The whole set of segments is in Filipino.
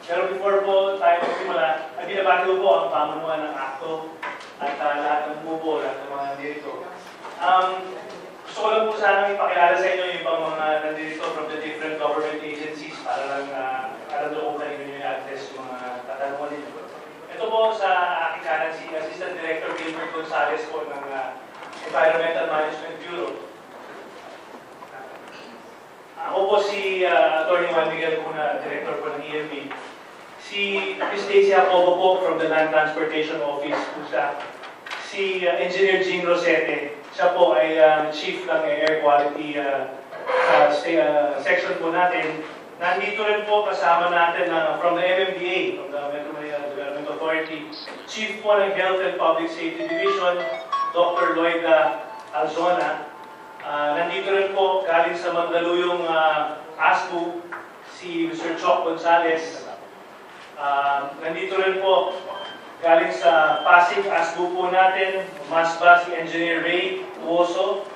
Pero before po tayo magsimula, binabati ko po ang pamunuan ng ACTO at lahat ng bubo, lahat ng mga nandito. Gusto ko lang po sana ipakilala sa inyo yung ibang mga nandito from the different government agencies para lang alam nyo kung kanino nyo i-address yung mga tatanungan ninyo. Ito po sa aking kanan si Assistant Director Gilbert Gonzalez po ng Environmental Management Bureau. Ako po si Attorney Juan Miguel Cuna, Director po ng EMB. Si Ms. Daisy Jacobo po from the Land Transportation Office po siya. Si Engineer Jean Rosete, siya po ay Chief ng Air Quality section po natin. Nandito rin po kasama natin from the MMDA, from the Metro Manila Development Authority, Chief po ng Health and Public Safety Division, Dr. Loida Alzona. Nandito rin po galing sa Mandaluyong ASBU, si Mr. Choc Gonzalez. Nandito rin po galing sa Pasig ASBU po natin, MASBA, si Engineer Ray Tuoso.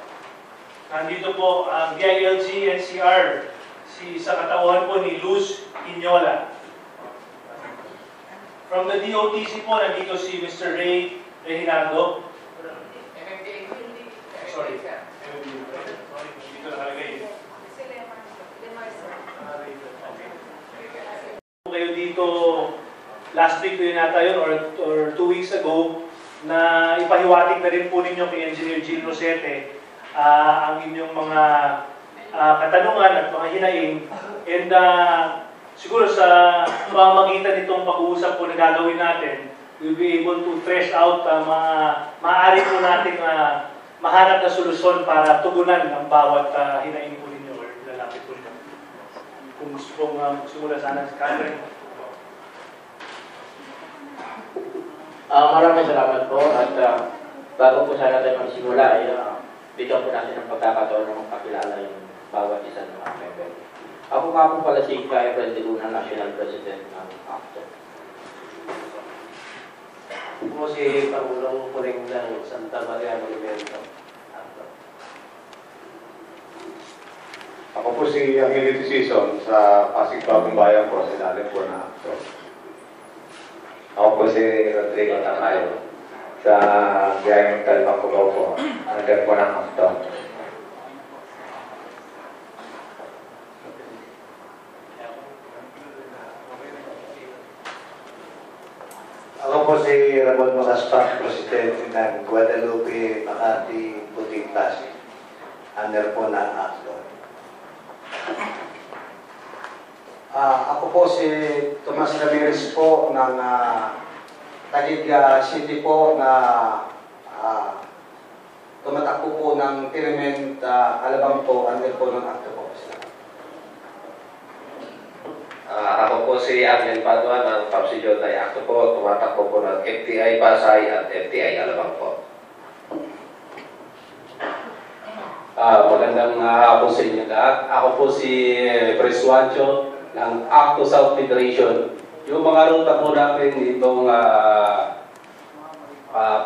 Nandito po ang DILG NCR, sa katauhan po ni Luz Inyola. From the DOTC po, nandito si Mr. Ray Reginaldo. Sorry. Dito nakalagay. Kayo dito, last week din nata yun or 2 weeks ago, na ipahiwatig na rin po ninyo kay Engineer Jean Rosete ang inyong mga katanungan at mga hinaing. And siguro sa pamamagitan nitong pag-uusap po na gagawin natin, we'll be able to thresh out mga maaari po natin mahanap na solusyon para tugunan ang bawat hinaing po ninyo or lalapit po ninyo. Kung gusto pong simula sana sa Catherine. Maraming salamat po at bago po sana tayo magsimula ay bigyan po natin ng pagkakataon na magpakilala yung bawat isa ng mga member. Ako nga po pala si Efren de Luna, National President ng ACTO. Ako po si Pangulong Puring ng Santa Maria Monumento. Ako po si Angelito Season sa Pasig Bagong Bayan po, sinalim po na ACTO. Ako po si Rodrigo Tamayo sa Biyayang Talbacubao po, under po ng ACTO. Ako po si Ramon Macaspac, Presidente ng Guadalupe, Makati, Puting Pasig. Under po ng ACTO. Ako po si Tomas Ramirez po ng Taguig City po na tumatakbo po ng Tenement Alabang po, under po ng ACTO po. Ako po si Arlen Padua ng Papsi Jotay ACTO po, tumatakbo po ng FTI Pasay at FTI Alabang po. Magandang hapon sa inyo lahat. Ako po si Preswancho ng ACTO South Federation. Yung mga ruta po natin itong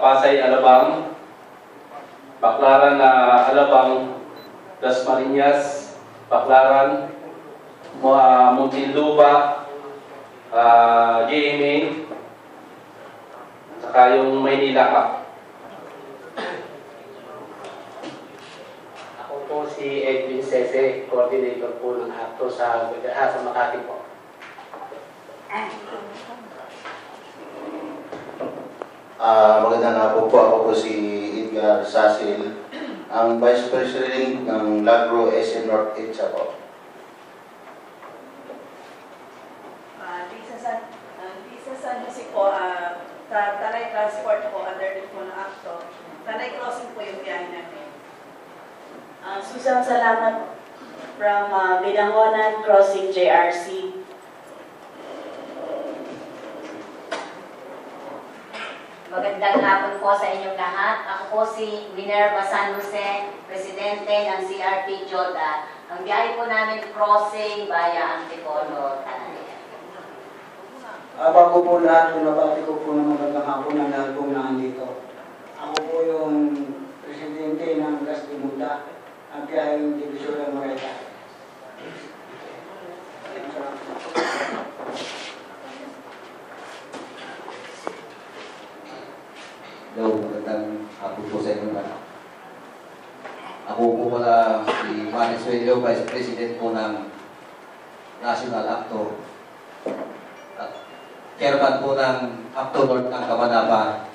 Pasay Alabang, Baclaran Alabang, Las Marinas, Baclaran, Muntinlupa, GMA, saka yung Maynila Cup. Ako po si Edwin Sese, Coordinator po ng ACTO sa Makati po. Magandang hapon po. Ako po si Edgar Sasil, ang Vice President ng Lagro SM North East po. Lisa San Jose po, Tanay Transport po, under din po ng ACTO. Tanay Crossing po yung biyahe namin. Susan Salamat from Binangonan Crossing JRC. Magandang hapon po sa inyong lahat. Ako po si Minerva San Jose, Presidente ng CRT Joda. Ang biyahe po namin crossing via Antipolo, Tanay. Bago po lahat, pinabati ko po ng magandang hapon na lahat po nandito. Ako po yung Presidente ng Castimuta, ang biyaheng Division ng Marita. Hello, magandang hapon po sa inyo lahat. Ako po pala si Manis Suelio, Vice President po ng National Actor at Chairman po ng Actor North ng Kamanaba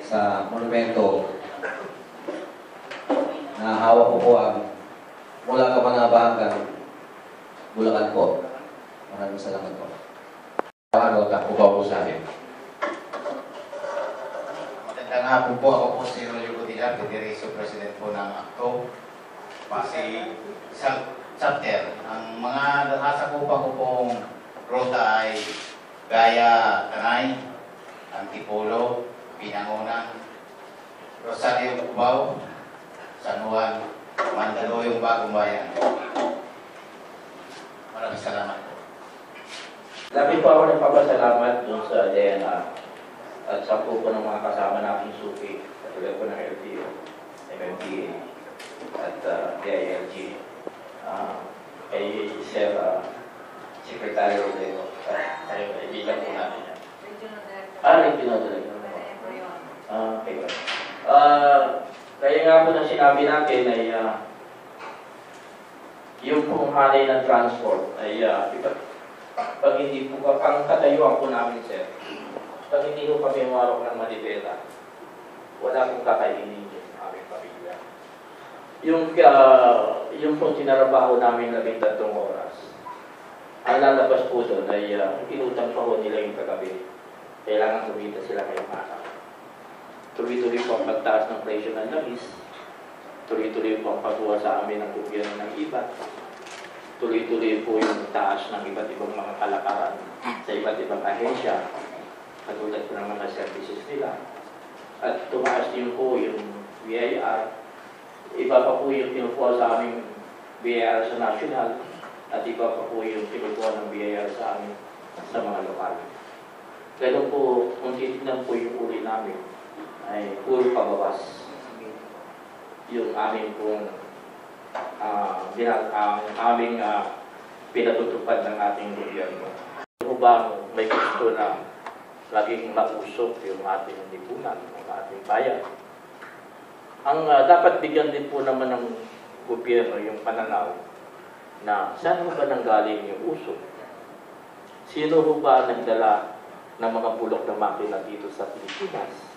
sa monumento na hawak ko po ang mula Kamanaba hanggang Bulacan po. Maraming salamat po. Ano, takbo ba po sa akin? Magandang hapon po. Ako po si Rolio Cotillard, Federation President po ng ACTO. Pasig isang chapter. Ang mga nasasakupan ko pong rota ay Gaya, Tanay, Antipolo, Pinangonan, Rosario, Cubao, San Juan, Mandaluyong, Bagong Bayan. Maraming salamat po. Lagi po ako nagpapasalamat dun sa DNR at sa po ng mga kasama nating suki, katulad po ng LTO, MMDA at DILG, kay Sir Secretary Rodrigo, ay kaibigan po natin yan. Regional Director. Okay ba? Kaya nga po na sinabi natin ay yung pong hanay ng transport ay pag hindi po ang katayuan po namin, sir, pag hindi po kami umarok ng Manibela, wala pong kakainin yung aming pamilya. Yung pong tinarabaho namin 13 oras, ang lalabas po doon ay tinutang pa po nila yung kagabi. Kailangan kumita sila kayong araw. Tuloy-tuloy po ang pagtaas ng presyo ng langis, tuloy-tuloy po ang pagkuha sa amin ng gobyerno ng iba, tuloy-tuloy po yung taas ng iba't ibang mga kalakaran sa iba't ibang ahensya, katulad po ng mga services nila. At tumaas din po yung BIR, iba pa po yung pinukuha sa aming BIR sa national, at iba pa po yung pinukuha ng BIR sa amin sa mga lokal. Ganun po, kung titignan po yung uri namin, ay puro pababas yung aming pong aming pinatutupad ng ating gobyerno. Ano ba may gusto na laging mausok yung ating lipunan, ang ating bayan? Ang dapat bigyan din po naman ng gobyerno yung pananaw na saan ba nanggaling yung usok? Sino ho ba nagdala ng mga bulok na makina dito sa Pilipinas?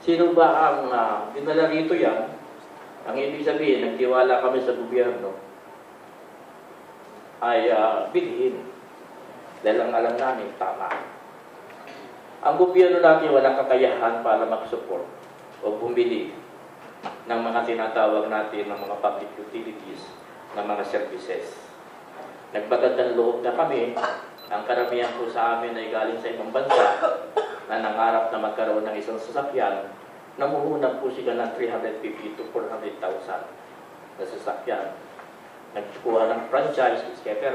Sino ba ang dinala rito yan? Ang ibig sabihin, nagtiwala kami sa gobyerno ay bilhin. Dahil ang alam namin, tama. Ang gobyerno natin walang kakayahan para mag-support o bumili ng mga tinatawag natin ng mga public utilities, ng mga services. Nagbagandang loob na kami. Ang karamihan po sa amin ay galing sa ibang bansa na nangarap na magkaroon ng isang sasakyan. Namuhunan po sila ng 350 to 400,000 na sasakyan. Nagkuha ng franchise, etc.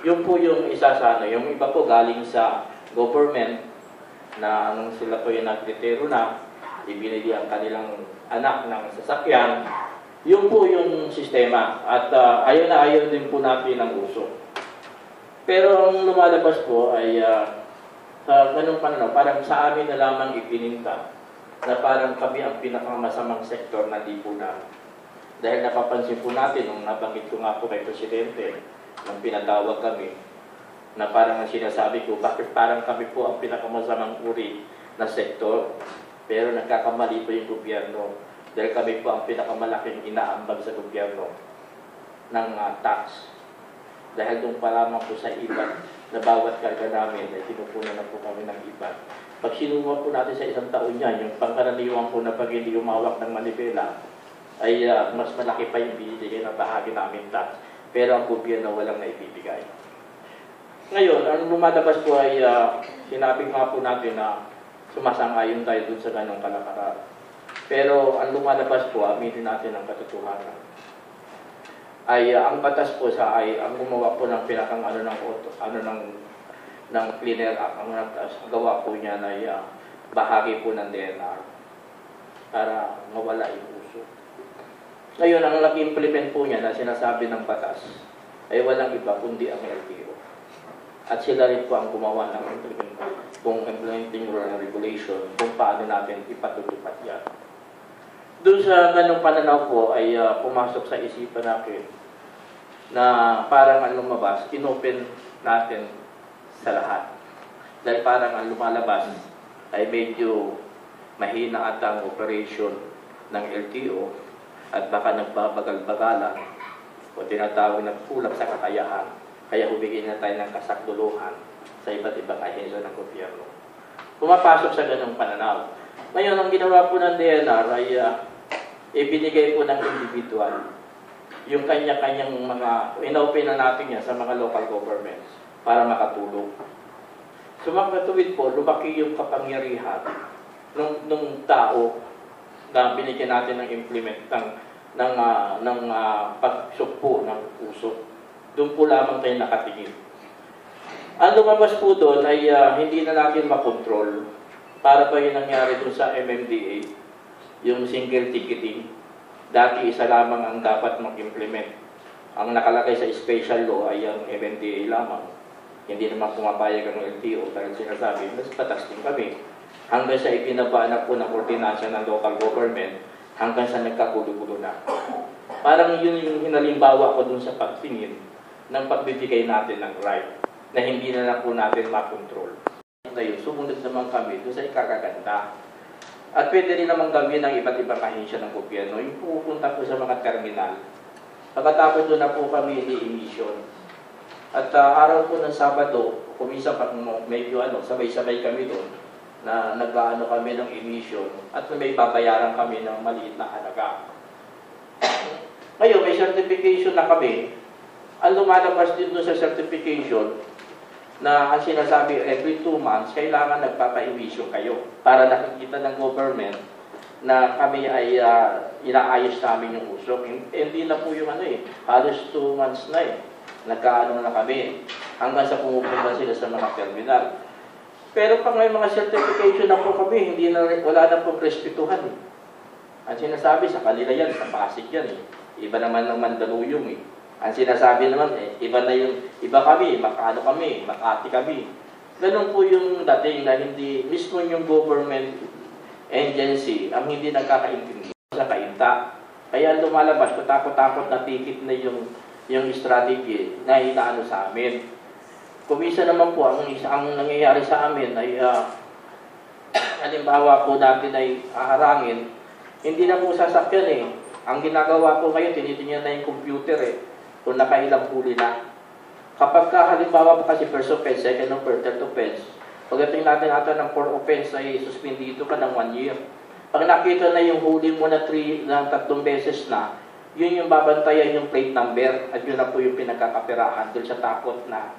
Yun po yung isa sana. Yung iba po galing sa government na nung sila po yung nagretiro na, ibinili ang kanilang anak ng sasakyan. Yun po yung sistema. At ayaw na ayaw din po natin ng uso. Pero ang lumalabas po ay ganun pananaw, parang sa amin na lamang ipininta na parang kami ang pinakamasamang sektor na lipunan. Dahil napapansin po natin, nung nabanggit ko nga po kay Presidente, nung pinatawag kami, na parang ang sinasabi ko, bakit parang kami po ang pinakamasamang uri na sektor, pero nagkakamali po yung gobyerno, dahil kami po ang pinakamalaking inaambag sa gobyerno ng tax. Dahil doon pa lamang po sa iba na bawat karga namin ay tinupunan na po kami ng iba. Pag sinuha po natin sa isang taon yan, yung pangkaraniwan po na pag hindi umawak ng manibela, ay mas malaki pa yung binibigay ng bahagi namin tax. Pero ang gobyerno walang naibibigay. Ngayon, ang lumalabas po ay sinabi nga po natin na sumasang-ayon tayo dun sa ganong kalakaran. Pero ang lumalabas po, aminin natin ang katotohanan. Ay ang batas po sa ay ang gumawa po ng pinakang ng Cleaner Act, ang gawa po niya na bahagi po ng DNR para mawala yung uso. Ngayon, ang nag-implement po niya na sinasabi ng batas ay walang iba kundi ang LTO. At sila rin po ang gumawa ng implementing rule and regulation kung paano natin ipatutupad yan. Doon sa ganung pananaw po ay pumasok sa isipan natin na parang ang lumabas, inopen natin sa lahat. Dahil parang ang lumalabas ay medyo mahina at ang operation ng LTO at baka nagbabagal-bagalan o tinatawag na kulang sa kakayahan. Kaya humingi na tayo ng kasakduluhan sa iba't ibang ahensya ng gobyerno. Pumapasok sa ganung pananaw. Ngayon, ang ginawa po ng DNR ay ibinigay po ng individual yung kanya-kanyang mga, inopen na natin yan sa mga local governments para makatulong. Sumakatuwid po, lumaki yung kapangyarihan ng tao na binigyan natin ng implement ng pagsukpo ng puso. Doon po lamang tayo nakatingin. Ang lumabas po doon ay hindi na natin makontrol. Para pa yung nangyari doon sa MMDA, yung single ticketing. Dati isa lamang ang dapat mag-implement. Ang nakalagay sa special law ay ang MMDA lamang. Hindi naman pumapayag ang LTO dahil sinasabi, mas patas din kami. Hanggang sa ibinaba na po ng ordinasya ng local government, hanggang sa nagkagulo-gulo na. Parang yun yung hinalimbawa ko dun sa pagtingin ng pagbibigay natin ng right na hindi na po natin makontrol. Ngayon, sumunod naman kami doon sa ikakaganda. At pwede rin naman gawin ng iba't ibang ahensya ng gobyerno. Yung pupunta po sa mga terminal. Pagkatapos doon na po kami i-emission. At araw po ng Sabado, kumisa pa medyo sabay-sabay kami doon na nag-aano kami ng emission at may babayaran kami ng maliit na halaga. Ngayon, may certification na kami. Ang lumalabas din doon sa certification na ang sinasabi every 2 months, kailangan nagpapa-emission kayo para nakikita ng government na kami ay inaayos namin yung usok. Hindi na po yung halos 2 months na nagkaano na kami hanggang sa pumupunta sila sa mga terminal. Pero pag may mga certification na po kami, wala na pong respetuhan. Ang sinasabi sa kanila yan, sa Pasig yan. Iba naman ng Mandaluyong. Ang sinasabi naman, iba kami, Makati kami. Ganun po yung dating na hindi, mismo yung government agency, ang hindi nagkakaintindi sa kainta. Kaya lumalabas, patakot-takot na tikit na yung strategy na inaano sa amin. Kumisa naman po, ang nangyayari sa amin ay, halimbawa po natin ay haharangin, hindi na po sasakyan Ang ginagawa po ngayon, tinitingnan na yung computer kung nakailang huli na. Kapag halimbawa po kasi first offense, second offense, third offense, pagdating natin ng 4 offense ay suspendito ka ng 1 year. Pag nakita na yung huli mo na 3 beses na, yun yung babantayan yung plate number at yun na po yung pinagkakapirahan dun sa takot na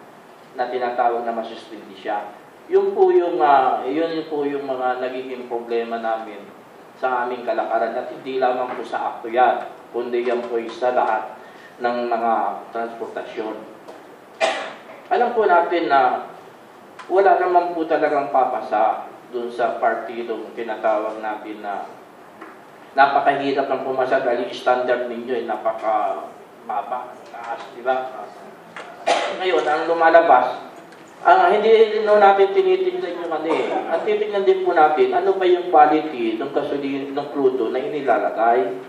tinatawag na masuspindi siya. Yun po yung mga nagiging problema namin sa aming kalakaran at hindi lamang po sa akto yan, kundi yan po sa lahat ng mga transportasyon. Alam po natin na wala naman po talagang papasa dun sa partidong tinatawag natin na napakahirap ng pumasa dahil standard ninyo napaka-baba, taas, di ba? Ngayon, ang lumalabas, hindi natin tinitignan yung Ang titignan din po natin, ano ba yung quality ng crudo na inilalagay?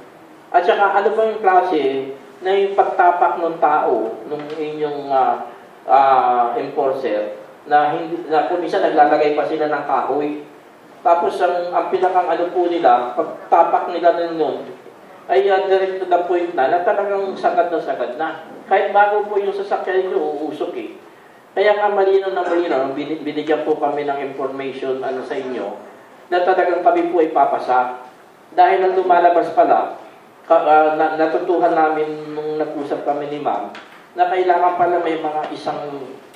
At saka, ano ba yung klase na yung pagtapak ng tao, ng inyong enforcer, na kung minsan naglalagay pa sila ng kahoy. Tapos, ang pinakang po nila, pagtapak nila nun, ay direct to the point na talagang sagad na. Kahit bago po yung sasakyan nyo, uusok Kaya nga malinaw na malinaw, binigyan po kami ng information sa inyo, na talagang kami po ay papasa. Dahil ang lumalabas pala, natutuhan namin nung nag-usap kami ni ma'am, na kailangan pala may mga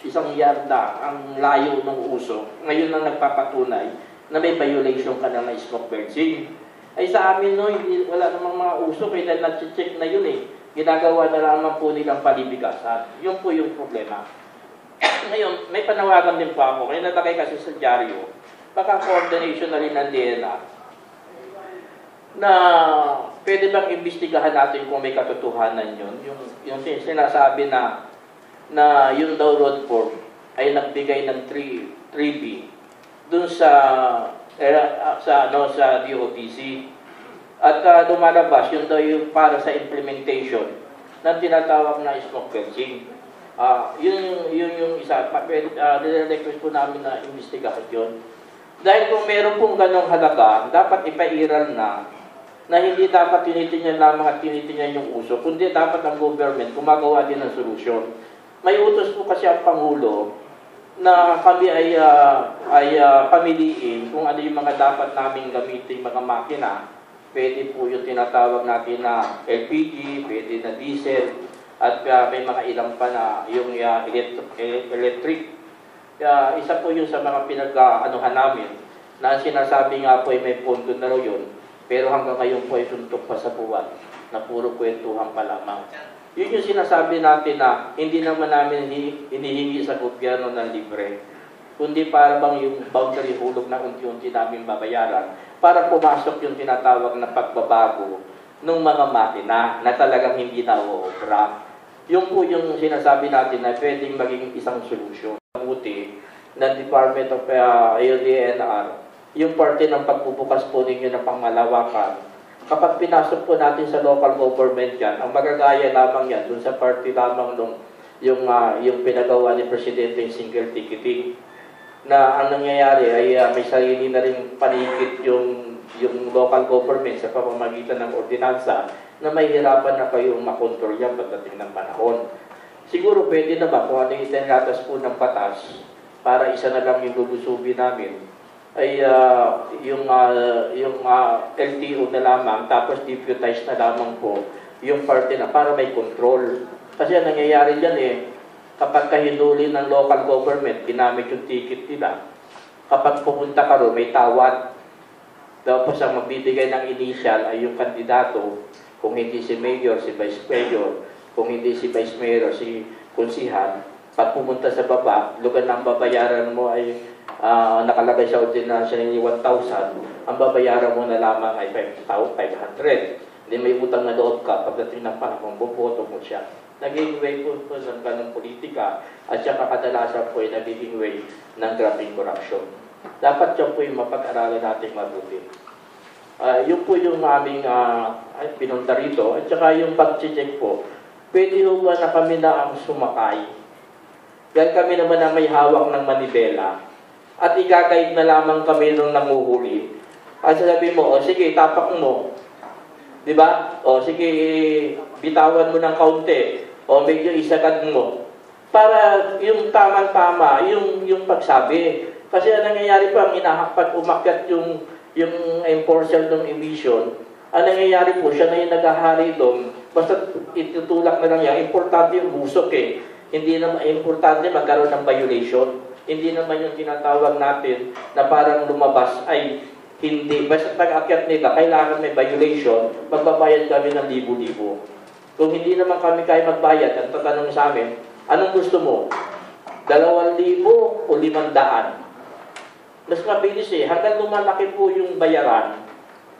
isang yarda ang layo ng usok. Ngayon na nagpapatunay na may violation ka na smoke benzene. Ay sa amin wala namang mga usok dahil na-check na yun Ginagawa na lamang po nilang palibigasan. Yun po yung problema. Ngayon, may panawagan din po ako. Kaya natagay kasi sa dyaryo, baka coordination na rin ng DNR na pwede bang imbestigahan natin kung may katotohanan yun. Yung sinasabi na yung daw road form ay nagbigay ng 3B dun sa DOTC. At lumalabas, yun daw yung para sa implementation ng tinatawag na smoke belching. Yun yung isa. Nire-request po namin na investigahan yun. Dahil kung meron pong ganong halaga, dapat ipairal na hindi dapat tinitingnan lamang at tinitingnan yung uso, kundi dapat ang government gumagawa din ng solusyon. May utos po kasi ang Pangulo na kami ay pamiliin kung ano yung mga dapat naming gamitin mga makina. Pwede po yung tinatawag natin na LPG, pwede na diesel, at may mga ilang pa na yung electric. Isa po yung sa mga pinag-anuhan namin na sinasabi nga po ay may pondo na raw yun, pero hanggang ngayon po ay suntok pa sa buwan na puro kwentuhan pa lamang. Yun yung sinasabi natin na hindi naman namin hinihingi sa gobyerno ng libre, kundi para bang yung boundary hulog na unti-unti namin babayaran para pumasok yung tinatawag na pagbabago ng mga makina na talagang hindi na uobra. Yung po yung sinasabi natin na pwedeng maging isang solusyon. Buti ng Department of DNR, yung parte ng pagbubukas po ninyo ng pangmalawakan, kapag pinasok po natin sa local government yan, ang magagaya lamang yan, dun sa parte lamang nung yung pinagawa ni Presidente yung single ticketing, na ang nangyayari ay may sarili na rin panikit yung local government sa pamamagitan ng ordinansa na mahihirapan na kayong makontrol yan pagdating ng panahon. Siguro pwede naman kung ano yung itinatas po ng batas para isa na lang yung lulusubi namin ay yung LTO na lamang tapos deputize na lamang po yung parte na para may control. Kasi ang nangyayari dyan kapag kahinuli ng local government, ginamit yung ticket nila. Kapag pumunta ka ro, may tawad. Tapos ang magbibigay ng initial ay yung kandidato, kung hindi si mayor, si vice mayor, kung hindi si vice mayor, si konsihan. Pag pumunta sa baba, lugar ng babayaran mo ay nakalagay sa ordinansa ng 1,000, ang babayaran mo na lamang ay 500. Hindi may utang na loob ka, pagdating ng panahon, buboto mo siya. Naging way po ng ganong politika at saka kadalasan po ay naging way ng grabing corruption. Dapat siya po yung mapag-aralan natin mabuti. Yun po yung aming pinunta rito at saka yung pag-check po. Pwede ho ba na kami na ang sumakay? Dahil kami naman na may hawak ng manibela at igagayad na lamang kami nung nanguhuli. At sasabihin mo, sige, tapak mo. Diba? Sige, bitawan mo ng kaunti. O medyo isagad mo. Para yung tamang-tama, yung pagsabi. Kasi ang nangyayari pa, pag umakyat yung enforcer ng emission, ang nangyayari po, siya na yung naghahari doon, basta itutulak na lang yan, importante yung busok Hindi naman importante magkaroon ng violation. Hindi naman yung tinatawag natin na parang lumabas ay hindi. Basta pag-akyat nila, kailangan may violation, magbabayad kami ng libo-libo. Kung hindi naman kami kaya magbayad, ang tatanong sa amin, anong gusto mo? 2,000 o 500? Mas mabilis hanggang lumalaki po yung bayaran,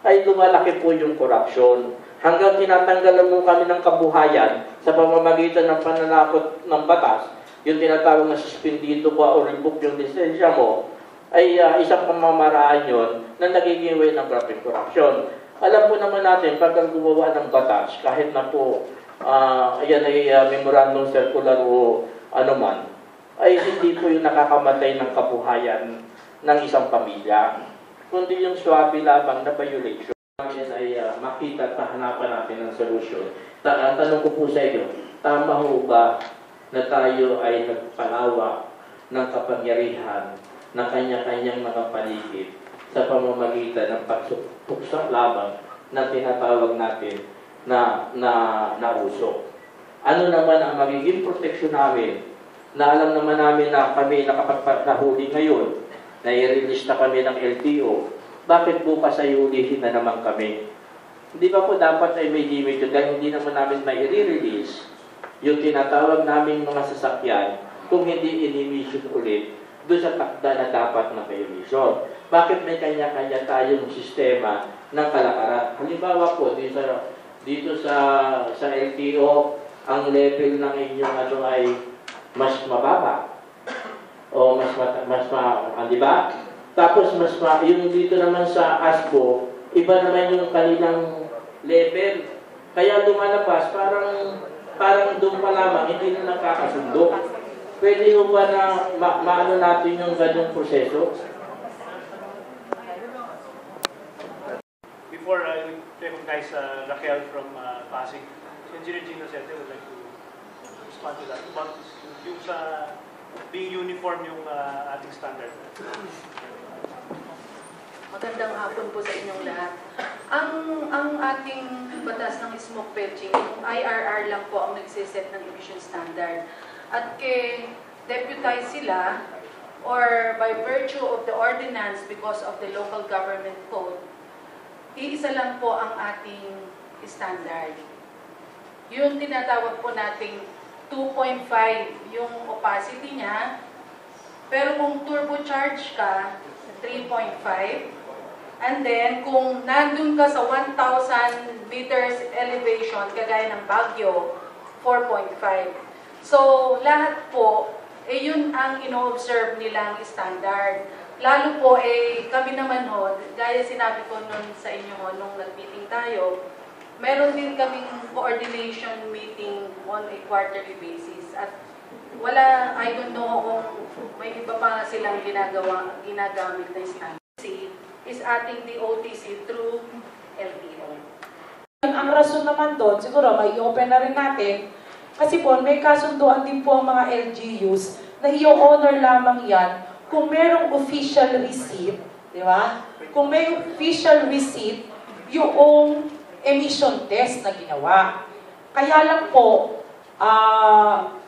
ay lumalaki po yung corruption. Hanggang tinatanggalan mo kami ng kabuhayan sa pamamagitan ng pananakot ng batas, yung tinatawag na suspendido ko o revoke yung lisensya mo, ay isang pamamaraan yun na nagiging way ng grabing corruption. Alam po naman natin, pag gumawa ng batas, kahit na po yan ay memorandum circular o anuman, ay hindi po yung nakakamatay ng kabuhayan ng isang pamilya. Kundi yung swabe lamang na violation. Yan ay makita at mahanapan natin ng solusyon. Ang tanong ko po sa inyo, tama ho ba na tayo ay nagpalawak ng kapangyarihan ng kanya-kanyang mga paligid sa pamamagitan ng pagpuksa lamang na tinatawag natin na usok. Ano naman ang magiging proteksyon namin na alam naman namin na kami nakapagpahuli ngayon, na i-release na kami ng LTO, bakit bukas ay ulihin na naman kami? Hindi ba po dapat ay may limit yun dahil hindi naman namin may i-release yung tinatawag namin mga sasakyan kung hindi in-emission ulit doon sa takda na dapat na violation. Bakit may kanya-kanya tayong sistema ng kalakaran? Halimbawa po, dito sa LTO, ang level ng inyong ay mas mababa. O di ba? Tapos yung dito naman sa ASBO, iba naman yung kanilang level. Kaya lumalabas, parang doon pa lamang, hindi na nakakasundo. Pwede mo ba na maano natin yung ganyang proseso? Before I recognize Raquel from Pasig, Engineer Gino Sete would like to respond to that. About yung sa being uniform yung ating standard. Magandang hapon po sa inyong lahat. Ang ating batas ng smoke belching, yung IRR lang po ang nagsiset ng emission standard. At deputize sila or by virtue of the ordinance because of the local government code, iisa lang po ang ating standard. Yung tinatawag po nating 2.5 yung opacity niya, pero kung turbocharge ka, 3.5. And then, kung nandun ka sa 1,000 meters elevation, kagaya ng Baguio, 4.5. So, lahat po, yun ang ino-observe nilang standard. Lalo po, kami naman ho, gaya sinabi ko nun sa inyo ho, nung nag-meeting tayo, meron din kaming coordination meeting on a quarterly basis. At wala, I don't know kung may iba pa silang ginagamit na standard. Is ating DOTC through LTO. Ang rason naman doon, siguro may i-open na rin natin, kasi po may kasunduan din po ang mga LGUs na i-honor lamang yan kung merong official receipt, di ba? Kung may official receipt, yung emission test na ginawa. Kaya lang po,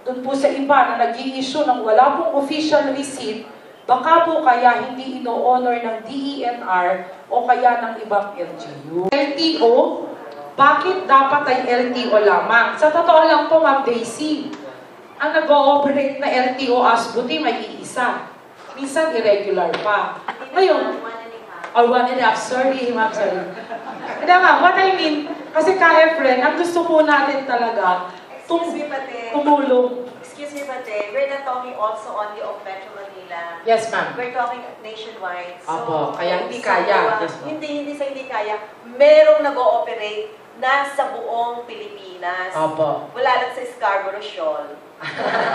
doon po sa iba na nag-i-issue ng wala pong official receipt, baka po kaya hindi ino-honor ng DENR o kaya ng ibang LGU. LTO, bakit dapat ay LTO lamang? Sa totoo lang po, Ma'am Daisy, ang nag-ooperate na LTO ASBUTI may iisa. Minsan irregular pa. Ngayon, or 1.5, sorry, Ma'am, sorry. Hindi ma'am, what I mean, kasi ka-Efren, ang gusto po natin talaga, tumulong. Excuse me, Pate, we're not talking also only of Metro Manila. Yes, ma'am. We're talking nationwide. Opo, kaya hindi kaya. Yes, hindi sa hindi kaya. Merong nag-ooperate na sa buong Pilipinas. Opo. Wala lang sa Scarborough Shoal.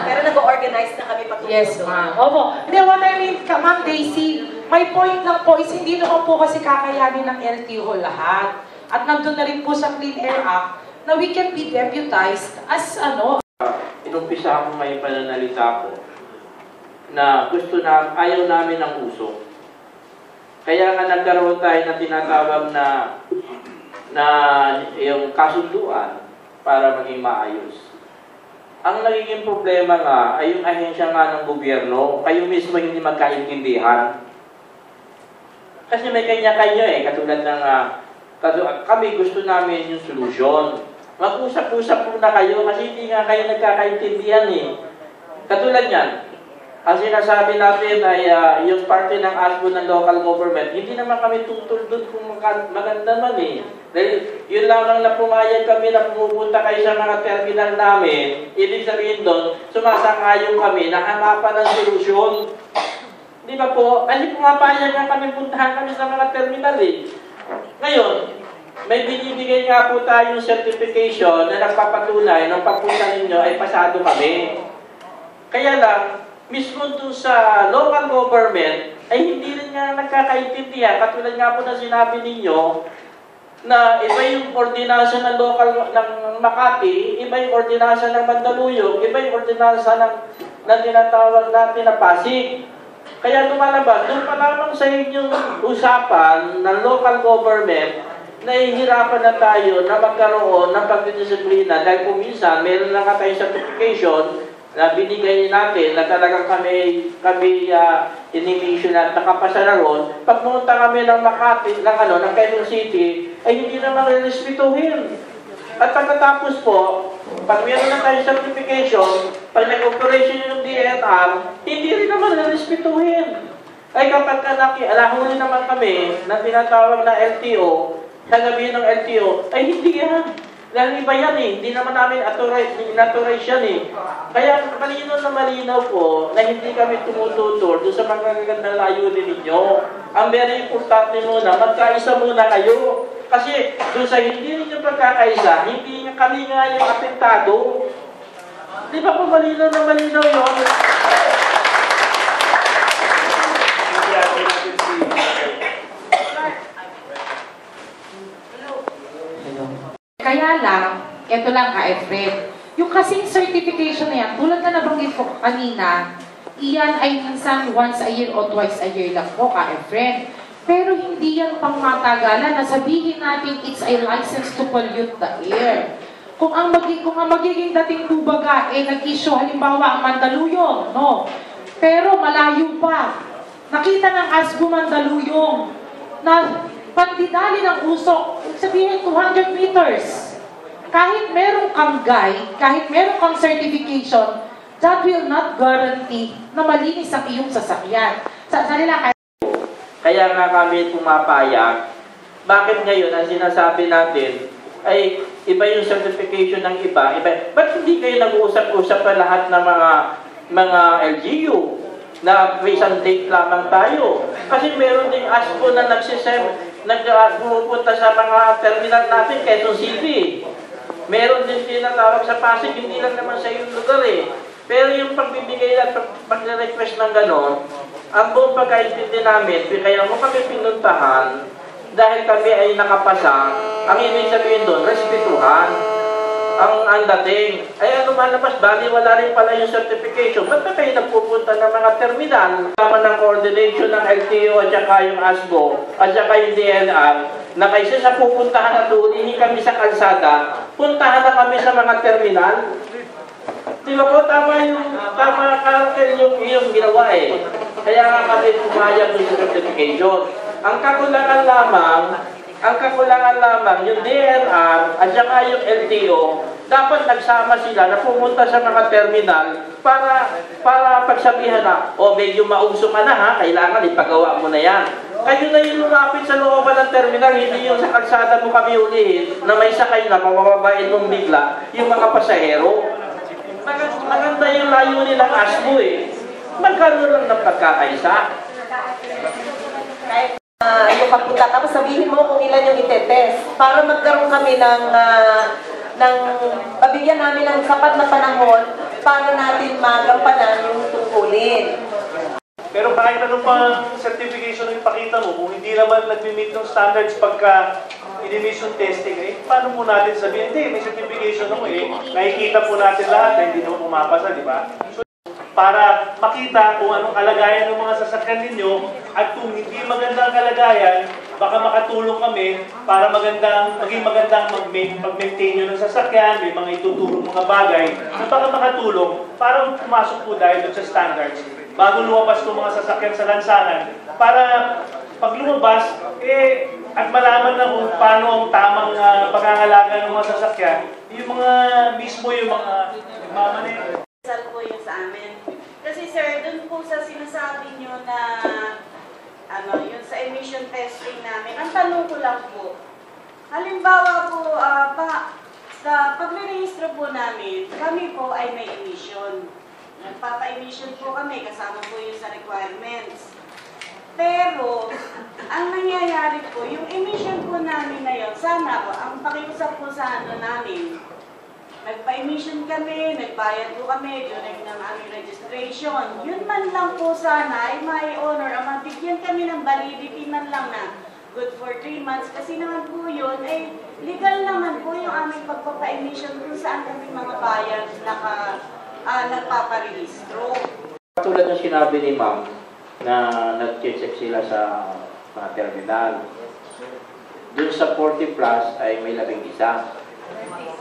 Pero nag-organize na kami patungkol. Yes, ma'am. Opo. Hindi, what I mean, Ma'am Daisy, my point lang po is hindi naman po kasi kakayanin ng LTO lahat. At nandun na rin po sa Clean Air Act na we can be deputized as Inumpisa ako may pananalita ko na ayaw namin ng usok. Kaya nga nagkaroon tayo na tinatawag na yung kasunduan para maging maayos. Ang nagiging problema nga ay yung ahensya nga ng gobyerno, kayo mismo hindi magkaintindihan. Kasi may kanya-kanya katulad ng kami gusto namin yung solusyon. Mag-usap-usap po na kayo kasi hindi nga kayo nagkakaintindihan Katulad yan, ang sinasabi natin ay yung parte ng ASBO ng local government, hindi naman kami tutol doon kung maganda man Dahil yun lamang na pumayag kami na pumupunta kayo sa mga terminal namin, ibig sabihin doon, sumasang-ayon kami na hanapan ng solusyon. Di ba po? Kasi pumapayag nga kami, puntahan kami sa mga terminal Ngayon, may binibigay nga po tayong certification na nagpapatunay ng pagpunta ninyo ay pasado kami. Kaya lang, mismo dun sa local government ay hindi rin nga nagkakaintindihan. Katulad nga po na sinabi ninyo na iba yung ordinansa ng local ng Makati, iba yung ordinansa ng Mandaluyong, iba yung ordinansa ng tinatawag natin na Pasig. Kaya lumalabas, doon pa lamang sa inyong usapan ng local government, nahihirapan na tayo na magkaroon ng pagdidisiplina dahil kung minsan meron lang tayong certification na binigay natin na talagang kami inimisyon at nakapasa na ron. Pag pumunta kami ng Makati, ng Quezon City, ay hindi naman respetuhin. At pagkatapos po, pag meron na tayong certification, pag nag-operation yung DNR, hindi rin naman respetuhin. Ay kapag alahuli naman kami na tinatawag na LTO, sasabihin ng LTO, ay hindi yan. Dahil iba yan eh, hindi naman namin inauthorize yan eh. Kaya malinaw na malinaw po na hindi kami tumututor doon sa magagandang layunin ninyo. Ang very importante muna, magkaisa muna kayo. Kasi doon sa hindi ninyo pagkakaisa, hindi kami nga yung apektado. Di ba po malinaw na malinaw yun? Kaya lang, eto lang ka-Efren, yung kasing certification na yan, tulad na nabanggit ko kanina, iyan ay minsan once a year o twice a year lang po ka-Efren. Pero hindi yan pang matagalan na sabihin natin it's a license to pollute the air. Kung ang magiging dating tubaga, nag-issue halimbawa ang Mandaluyong, no? Pero malayo pa. Nakita ng ASBO Mandaluyong na pandidali ng usok, sabihin 200 meters. Kahit merong kang guide, kahit merong kang certification, that will not guarantee na malinis ang iyong sasakyan. Kaya nga kami pumapayag, bakit ngayon ang sinasabi natin ay iba yung certification ng iba, ba't hindi kayo nag-uusap-usap pa lahat ng mga LGU na isang date lamang tayo? Kasi meron ding ASBO na nagpupunta sa mga terminal natin, Quezon City. Meron din tinatawag sa Pasig, hindi lang naman sa iyong lugar eh. Pero yung pagbibigay at pag-request ng gano'n, ang buong pagkaintindi namin, kaya mo kami pinuntahan, dahil kami ay nakapasa, ang ibig sabihin doon, respetuhan. Ang dating, ay ano malabas, bali wala rin pala yung certification. Ba't ba kayo nagpupunta ng mga terminal? Tama ng coordination ng LTO at saka yung ASBO at saka yung DNR, na kaysa sa pupuntahan na doon, hindi kami sa kalsada, puntahan na kami sa mga terminal. Di ba po, tama yung ginawa eh. Kaya nga kami pumayag yung certification. Ang kakulangan lamang, yung DNR at saka yung LTO, dapat nagsama sila na pumunta sa mga terminal para pagsabihan na, medyo mausok ka na ha, kailangan ipagawa mo na yan. Kayo na yung lumapit sa looban ng terminal, hindi yung sa kalsada mo kami ulihin, na may sakay na, mabababain mong bigla, yung mga pasahero. Maganda yung layunin ng ASBO eh. Magkaroon lang ng pagkakaisa. Yung kapunta, tapos sabihin mo kung ilan yung itetest para magkaroon kami ng pabigyan namin ng sapat na panahon para natin magampanan yung tungkulin. Pero kahit anong pang certification yung ipakita mo, kung hindi naman nag-meet ng standards pagka in-emission testing, paano po natin sabihin, hindi, may certification ako nakikita po natin lahat na hindi naman pumapasa, di ba? So, para makita kung anong kalagayan ng mga sasakyan ninyo at kung hindi magandang kalagayan, baka makatulong kami para maging magandang mag-maintain nyo ng sasakyan, may mga itutulong mga bagay na baka makatulong para pumasok po dahil sa standards bago lumabas ng mga sasakyan sa lansangan para pag lumabas, at malaman na kung paano ang tamang pangangalaga ng mga sasakyan, yung mga mismo yung mga nagmamaneho. Po yun sa amin. Kasi sir, dun po sa sinasabi nyo na yun sa emission testing namin, ang tanong ko lang po, halimbawa po, sa pagre-rehistro po namin, kami po ay may emission. Nagpapa-emission po kami, kasama po yun sa requirements. Pero, ang nangyayari po, yung emission po namin na yun, sana po, ang pakiusap po sa namin, nagpa-emission kami, nagbayad po kami during ng aming registration. Yun man lang po sana ay may honor, mabigyan kami ng validity man lang na good for 3 months. Kasi naman po yun, legal naman po yung aming pagpapa-emission kung saan kami mga bayan nagpaparehistro. Tulad ng sinabi ni ma'am na nag-check sila sa mga terminal. Doon sa 40 plus ay may 11.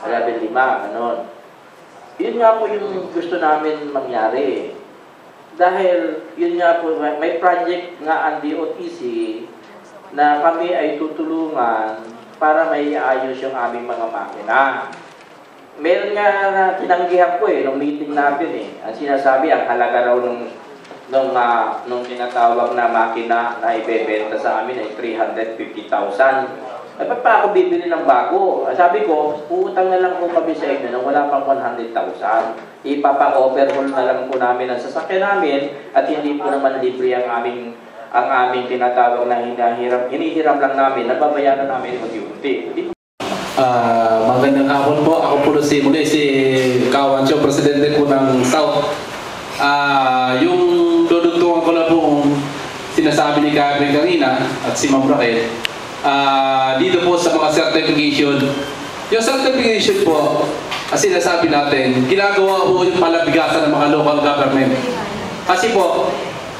11.5, ganon. Yun nga po yung gusto namin mangyari. Dahil, yun nga po, may project nga ang DOTC na kami ay tutulungan para may ayos yung aming mga makina. Meron nga na tinanggihan ko nung meeting natin Ang sinasabi, ang halaga raw nung tinatawag na makina na ibebenta sa amin ay 350,000. Ay, ba't pa ako bibili ng bago? Sabi ko, uutang na lang po kami sa inyo nang wala pang 100,000. Ipapa-overhaul na lang po namin ang sasakyan namin at hindi po naman libre ang aming tinatawag na hinihiram lang namin, nababayaran namin unti-unti. Magandang hapon po. Ako po muli si Kawancho, presidente po ng South. Yung dudugtungan ko na po sinasabi ni Carmen kanina at si Ma'am Raquel, dito po sa mga certification. Yung certification po, sinasabi natin, ginagawa po yung palabigasan ng mga local government. Kasi po,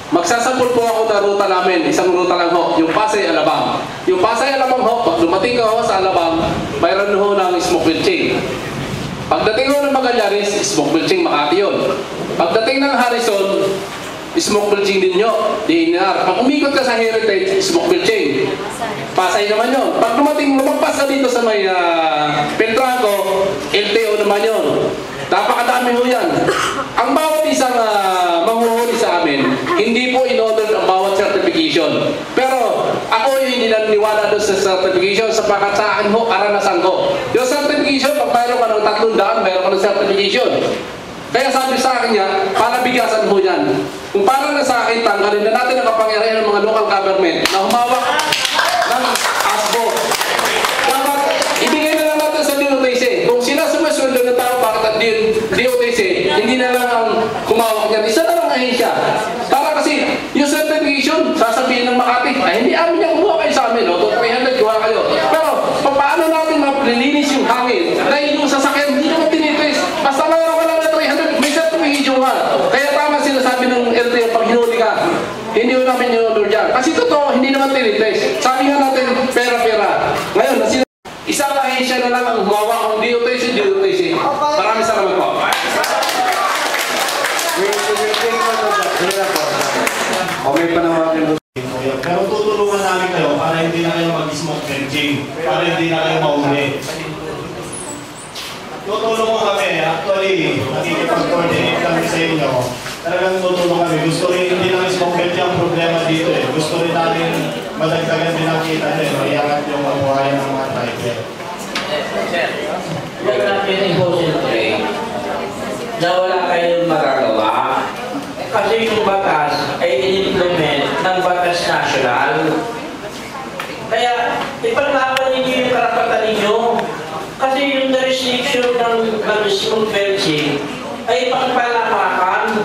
magsasampol po ako ng ruta namin, isang ruta lang ho, yung Pasay-Alabang. Yung Pasay-Alabang ho, pag dumating ka ho sa Alabang, mayroon ho ng smoke filtering. Pagdating ho ng Magallanes, smoke filtering Makati yun. Pagdating ng Harrison, smoke filtering din nyo, DNR. Pag umikot ka sa Heritage, smoke filtering. Pasay naman yun. Pag lumagpas ka dito sa may Pentraco, LTO naman yun. Napakadami ho yan. Ang bawat isang manghuhuli sa amin, hindi po in-order ang bawat certification. Pero ako yung hindi naniniwala doon sa certification sapagkat sa akin ho, karanasan ko. Yung certification, pag mayroon ka ng 300, mayroon ka ng certification. Kaya sabi sa akin niya, palabigasan mo yan. Kung para na sa akin, tanggalin na natin ang kapangyarihan ng mga local government na humawak ng ASBO. Dapat ibigay na lang natin sa DOTC. Kung sila sumasweldo na tao, bakit ang DOTC, hindi na lang ang humawak niyan. Isa na lang ahensya. Para kasi yung certification, sasabihin ng Makati, ay hindi amin niya kumuha kayo sa amin. No? 300, kuha kayo. Pero paano natin maglilinis yung hangin? Dahil yung sasakyan, hindi naman tinitis. Basta mayroon ka lang na 300, may certification ka. Kaya tama sinasabi ng LTO pag hinuli ka. Hindi mo namin yung dyan. Kasi totoo, hindi naman tinitis. Sabi nga natin, pera-pera. Ngayon, isang ahensya na lang ang humawa kung DOTC. Maraming salamat po. Okay pa naman. Pero tutulungan namin kayo para hindi na kayo mag-smoke filtering, para hindi na kayo mauli. Tutulungan kami. Actually, nakikipag-coordinate kami sa inyo. Talagang tutulong kami. Gusto rin hindi namin smoke filtering ang problema dito eh. Gusto rin natin madagdagan din ang kita din. Iangat yung mabuhayan ng mga driver. Sir, huwag natin i-concentrate na wala kayong magagawa. Kasi yung batas ay in-implement ng batas national. Kaya, ipaglaban ninyo yung karapatan ninyo. Kasi yung restriction ng smoke filtering ay pangpalakakan.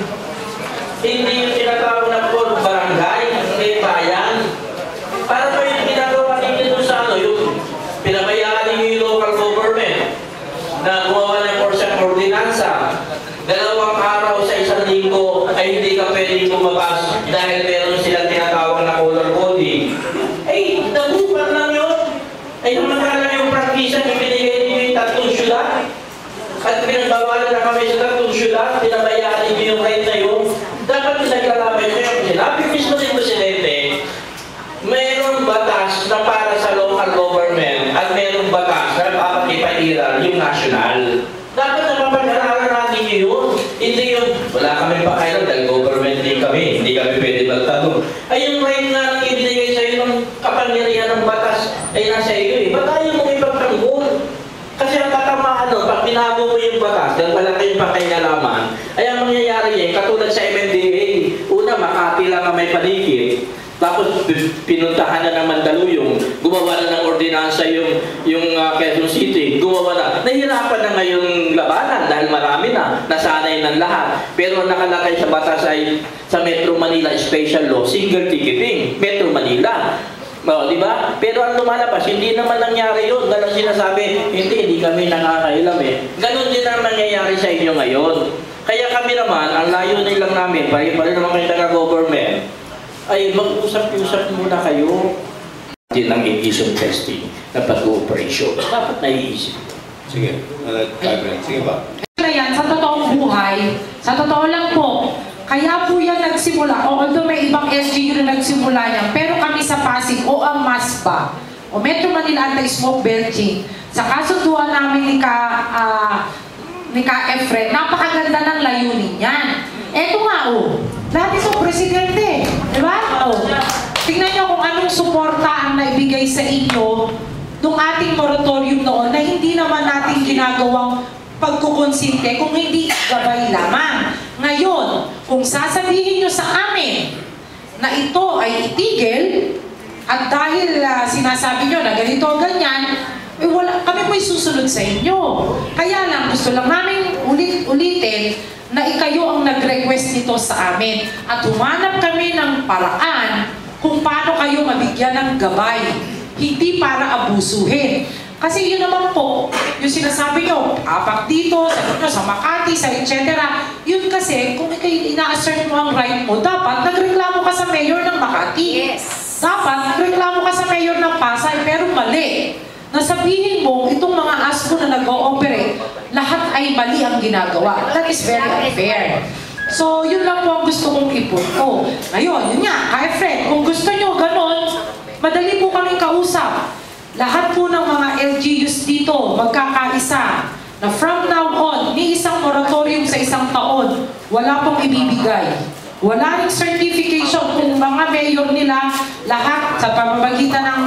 Hindi yung tinatawag na for barangay, may bayan. Para pa yung ginagawa ninyo doon sa yung pinabayaan ninyo yung local government na gumawa ng ordinansa. 2 araw sa isang linggo ay hindi ka pwedeng lumabas dahil meron silang tinatawag na color body. Ay, nagupan lang yun. Ay, nung nakala yung practice, ibinigay niyo yung 3 syudad. At pinagbawalan na kami sa 3 syudad, pinabayaan niyo yung right na yun. Dapat pinagkalaban niyo yung sinabi mismo ng Presidente, mayroong batas na para sa local government at mayroong batas na dapat ipairal yung national. Dapat napapag-aralan natin yun. Hindi yung, wala kami pakailan dahil government din kami. Hindi kami pwede magtanong. Ay, yung right nga nang ibinigay sa iyo ng kapangyarihan ng batas ay nasa iyo eh. Ba't ayaw mo ipagtanggol? Kasi ang katamaan nun, pag binago mo yung batas, dahil malaki yung pakaialaman, ay ang mangyayari eh, katulad sa MMDA, una, Makati lang ang may paligid. Tapos pinuntahan na ng Mandaluyong, gumawa na ng ordinansa yung Quezon City, gumawa na. Nahirapan na ngayong labanan dahil marami na, nasanay ng lahat. Pero nakalakay sa batas ay sa Metro Manila Special Law, single ticketing, Metro Manila. No, di ba? Pero ang lumalabas, hindi naman nangyari yun. Dahil sinasabi, hindi kami nangangailam eh. Ganon din ang nangyayari sa inyo ngayon. Kaya kami naman, ang layunin lang namin, pari-pari naman kayo taga-government, ay mag-usap-usap muna kayo. Din ang iisip testing na pag-ooperation. Dapat naiisip. Sige, sige ba? Yan, sa totoong buhay, sa totoo lang po, kaya po yan nagsimula, although may ibang SGU na nagsimula yan, pero kami sa Pasig o ang MASBA, o Metro Manila Anti-Smoke Belching, sa kasunduan namin ni Ka Efren, napakaganda ng layunin yan. Eto nga dati sa presidente, di ba? Tingnan nyo kung anong suporta ang naibigay sa inyo nung ating moratorium noon na hindi naman natin ginagawang pagkukonsinte kung hindi gabay lamang. Ngayon, kung sasabihin nyo sa amin na ito ay itigil, at dahil sinasabi nyo na ganito o ganyan, kami po'y susunod sa inyo. Kaya lang, gusto lang namin ulitin na ikayo ang nag-request nito sa amin. At humanap kami ng paraan kung paano kayo mabigyan ng gabay. Hindi para abusuhin. Kasi yun naman po, yung sinasabi nyo, apak dito, sabi nyo, sa Makati, sa etc. Yun kasi, kung ina-assert mo ang right mo, dapat nagreklamo ka sa mayor ng Makati. Yes. Dapat nagreklamo ka sa mayor ng Pasay, pero mali. Nasabihin mo, itong mga ASCO na nag-ooperate, lahat ay mali ang ginagawa. That is very unfair. So, yun lang po ang gusto kong ipunto. Ngayon, yun nga, kaya Fred, kung gusto nyo ganon, madali po kaming kausap. Lahat po ng mga LGUs dito magkakaisa na from now on, may isang moratorium sa isang taon, wala pong ibibigay. Wala ring certification kung mga mayor nila, lahat sa pamamagitan ng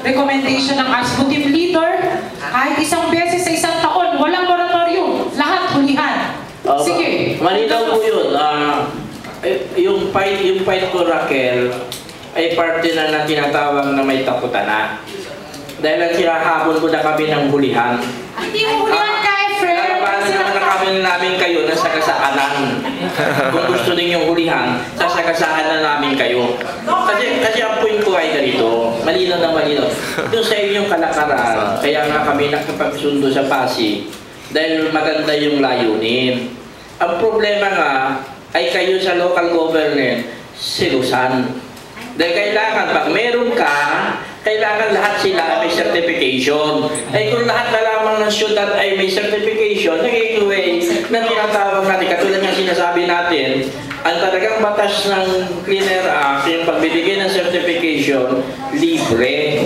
recommendation ng ASCO team leader, kahit isang beses sa isang taon, walang moratorium. Lahat hulihan. Sige. Malinaw po yun. Yung fight ko, Raquel, ay parte na tinatawag na may takutan na. Dahil ang sinahabol mo na kami ng hulihan. Hindi mo hulihan ka, Efren. Paano naman na kami namin kayo na sagasaanan? Kung gusto ninyong hulihan, sasagasaan na namin kayo. Kasi ang point ko ay ganito, malinaw na malinaw. Doon sa inyong kalakaran, kaya nga kami nakapagsundo sa Pasig, dahil maganda yung layunin. Ang problema nga, ay kayo sa local government, silusan. Dahil kailangan, pag meron ka, kailangan lahat sila may certification. Ay kung lahat na lamang ng syudad ay may certification, naging way na tinatawag natin, katulad ng sinasabi natin, ang talagang batas ng Clean Air Act, yung pagbibigay ng certification, libre.